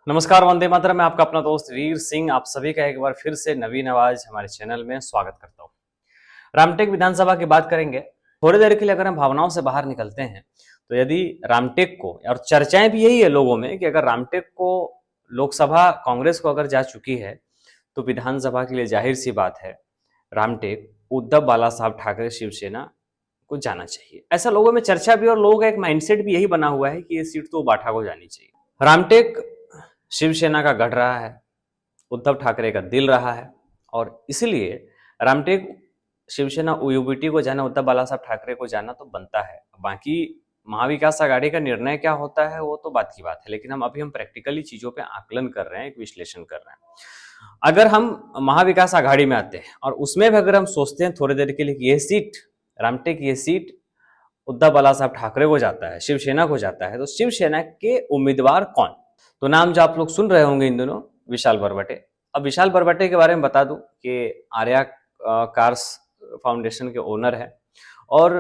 नमस्कार, वंदे मातरम। मैं आपका अपना दोस्त वीर सिंह आप सभी का एक बार फिर से नवीन आवाज हमारे चैनल में स्वागत करता हूँ। रामटेक विधानसभा की बात करेंगे। थोड़ी देर के लिए अगर हम भावनाओं से बाहर निकलते हैं तो यदि रामटेक को, और चर्चाएं भी यही है लोगों में कि अगर रामटेक को लोकसभा कांग्रेस को अगर जा चुकी है तो विधानसभा के लिए जाहिर सी बात है रामटेक उद्धव बाला साहब ठाकरे शिवसेना को जाना चाहिए। ऐसा लोगों में चर्चा भी और लोगों का एक माइंडसेट भी यही बना हुआ है कि ये सीट तो बाठा को जानी चाहिए। रामटेक शिवसेना का गढ़ रहा है, उद्धव ठाकरे का दिल रहा है और इसलिए रामटेक शिवसेना यूबीटी को जाना, उद्धव बाला साहब ठाकरे को जाना तो बनता है। बाकी महाविकास आघाड़ी का निर्णय क्या होता है वो तो बात की बात है, लेकिन हम प्रैक्टिकली चीजों पे आकलन कर रहे हैं, एक विश्लेषण कर रहे हैं। अगर हम महाविकास आघाड़ी में आते हैं और उसमें भी अगर हम सोचते हैं थोड़ी देर के लिए कि ये सीट रामटेक, ये सीट उद्धव बाला साहब ठाकरे को जाता है, शिवसेना को जाता है, तो शिवसेना के उम्मीदवार कौन? तो नाम जो आप लोग सुन रहे होंगे इन दिनों, विशाल बरबटे। अब विशाल बरबटे के बारे में बता दूं कि आर्या कार्स फाउंडेशन के ओनर है और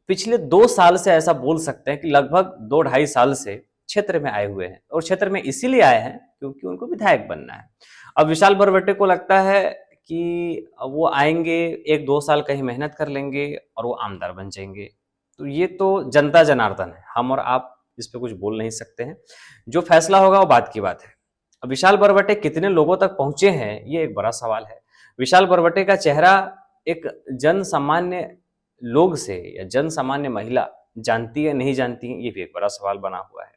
पिछले 2 साल से ऐसा बोल सकते हैं कि लगभग 2-2.5 साल से क्षेत्र में आए हुए हैं, और क्षेत्र में इसीलिए आए हैं क्योंकि उनको विधायक बनना है। अब विशाल बरबटे को लगता है कि वो आएंगे, 1-2 साल कहीं मेहनत कर लेंगे और वो आमदार बन जाएंगे। तो ये तो जनता जनार्दन है, हम और आप इस पे कुछ बोल नहीं सकते हैं। जो फैसला होगा वो बात की बात है। अब विशाल बरबटे कितने लोगों तक पहुंचे हैं ये एक बड़ा सवाल है। विशाल बरबटे का चेहरा एक जन सामान्य लोग से या जन सामान्य महिला जानती है नहीं जानती है, ये भी एक बड़ा सवाल बना हुआ है।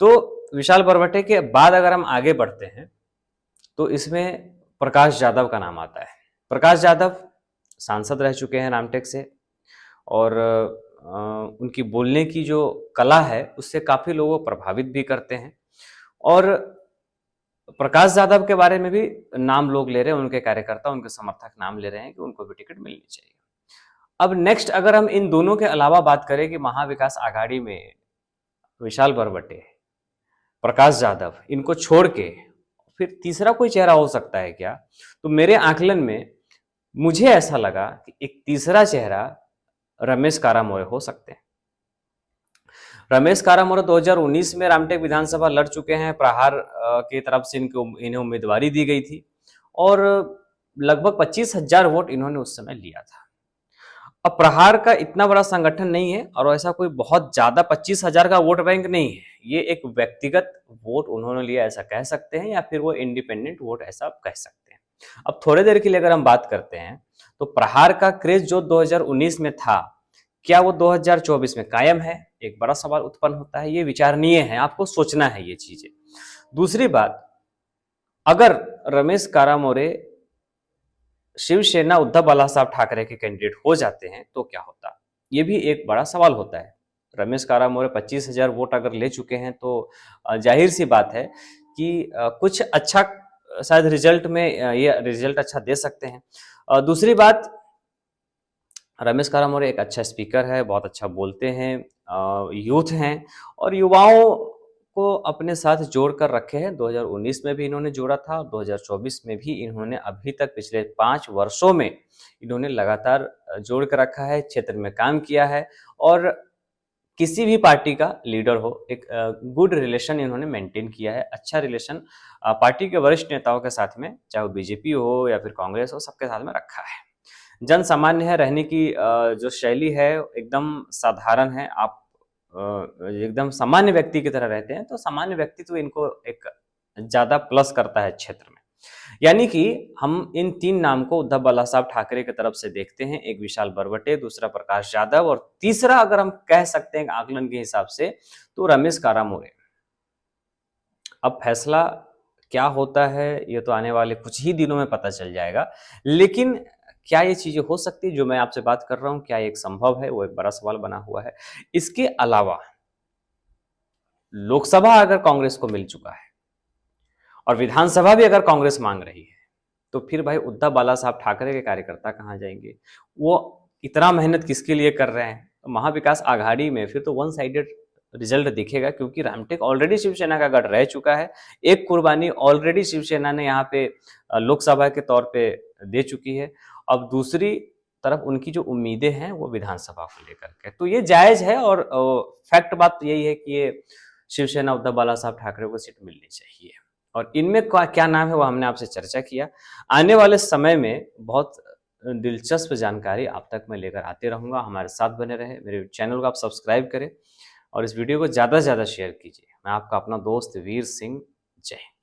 तो विशाल बरबटे के बाद अगर हम आगे बढ़ते हैं तो इसमें प्रकाश जाधव का नाम आता है। प्रकाश जाधव सांसद रह चुके हैं रामटेक से और उनकी बोलने की जो कला है उससे काफी लोगों को प्रभावित भी करते हैं, और प्रकाश यादव के बारे में भी नाम लोग ले रहे हैं, उनके कार्यकर्ता, उनके समर्थक नाम ले रहे हैं कि उनको भी टिकट मिलनी चाहिए। अब नेक्स्ट अगर हम इन दोनों के अलावा बात करें कि महाविकास आघाड़ी में विशाल बरबटे, प्रकाश यादव, इनको छोड़ के फिर तीसरा कोई चेहरा हो सकता है क्या? तो मेरे आकलन में मुझे ऐसा लगा कि एक तीसरा चेहरा रमेश कारामोरे हो सकते हैं। रमेश कारामोरे 2019 में रामटेक विधानसभा लड़ चुके हैं, प्रहार की तरफ से इन्हें उम्मीदवारी दी गई थी और लगभग 25,000 वोट इन्होंने उस समय लिया था। अब प्रहार का इतना बड़ा संगठन नहीं है और ऐसा कोई बहुत ज्यादा 25,000 का वोट बैंक नहीं है, ये एक व्यक्तिगत वोट उन्होंने लिया ऐसा कह सकते हैं, या फिर वो इंडिपेंडेंट वोट ऐसा कह सकते हैं। अब थोड़ी देर के लिए अगर हम बात करते हैं तो प्रहार का क्रेज जो 2019 में था, क्या वो 2024 में कायम है? एक बड़ा सवाल उत्पन्न होता है। ये विचारणीय है, आपको सोचना है ये चीजें। दूसरी बात, अगर रमेश कारामोरे शिवसेना उद्धव बाला साहब ठाकरे के कैंडिडेट हो जाते हैं तो क्या होता? ये भी एक बड़ा सवाल होता है। रमेश कारामोरे 25,000 वोट अगर ले चुके हैं तो जाहिर सी बात है कि कुछ अच्छा शायद रिजल्ट में ये रिजल्ट अच्छा दे सकते हैं। दूसरी बात, रमेश कारामोरे एक अच्छा स्पीकर है, बहुत अच्छा बोलते हैं, यूथ हैं और युवाओं को अपने साथ जोड़ कर रखे हैं। 2019 में भी इन्होंने जोड़ा था, 2024 में भी इन्होंने अभी तक पिछले 5 वर्षों में इन्होंने लगातार जोड़ कर रखा है, क्षेत्र में काम किया है और किसी भी पार्टी का लीडर हो, एक गुड रिलेशन इन्होंने मेंटेन किया है, अच्छा रिलेशन पार्टी के वरिष्ठ नेताओं के साथ में, चाहे वो बीजेपी हो या फिर कांग्रेस हो, सबके साथ में रखा है। जन सामान्य है, रहने की जो शैली है एकदम साधारण है। आप एकदम सामान्य व्यक्ति की तरह रहते हैं, तो सामान्य व्यक्तित्व इनको एक ज्यादा प्लस करता है क्षेत्र में। यानी कि हम इन 3 नाम को उद्धव बाला साहब ठाकरे की तरफ से देखते हैं, एक विशाल बरबटे, दूसरा प्रकाश यादव और तीसरा अगर हम कह सकते हैं आकलन के हिसाब से तो रमेश कारामोरे। अब फैसला क्या होता है ये तो आने वाले कुछ ही दिनों में पता चल जाएगा, लेकिन क्या ये चीजें हो सकती है जो मैं आपसे बात कर रहा हूं, क्या एक संभव है, वो एक बड़ा सवाल बना हुआ है। इसके अलावा लोकसभा अगर कांग्रेस को मिल चुका है और विधानसभा भी अगर कांग्रेस मांग रही है तो फिर भाई उद्धव बाला साहब ठाकरे के कार्यकर्ता कहां जाएंगे? वो इतना मेहनत किसके लिए कर रहे हैं? महाविकास आघाड़ी में फिर तो वन साइडेड रिजल्ट दिखेगा, क्योंकि रामटेक ऑलरेडी शिवसेना का गढ़ रह चुका है। एक कुर्बानी ऑलरेडी शिवसेना ने यहाँ पे लोकसभा के तौर पे दे चुकी है। अब दूसरी तरफ उनकी जो उम्मीदें हैं वो विधानसभा को लेकर के, तो ये जायज है और फैक्ट बात यही है कि ये शिवसेना उद्धव बाला साहब ठाकरे को सीट मिलनी चाहिए। और इनमें क्या नाम है वो हमने आपसे चर्चा किया। आने वाले समय में बहुत दिलचस्प जानकारी आप तक मैं लेकर आते रहूँगा। हमारे साथ बने रहे, मेरे चैनल को आप सब्सक्राइब करें और इस वीडियो को ज़्यादा से ज़्यादा शेयर कीजिए। मैं आपका अपना दोस्त वीर सिंह, जय हिंद।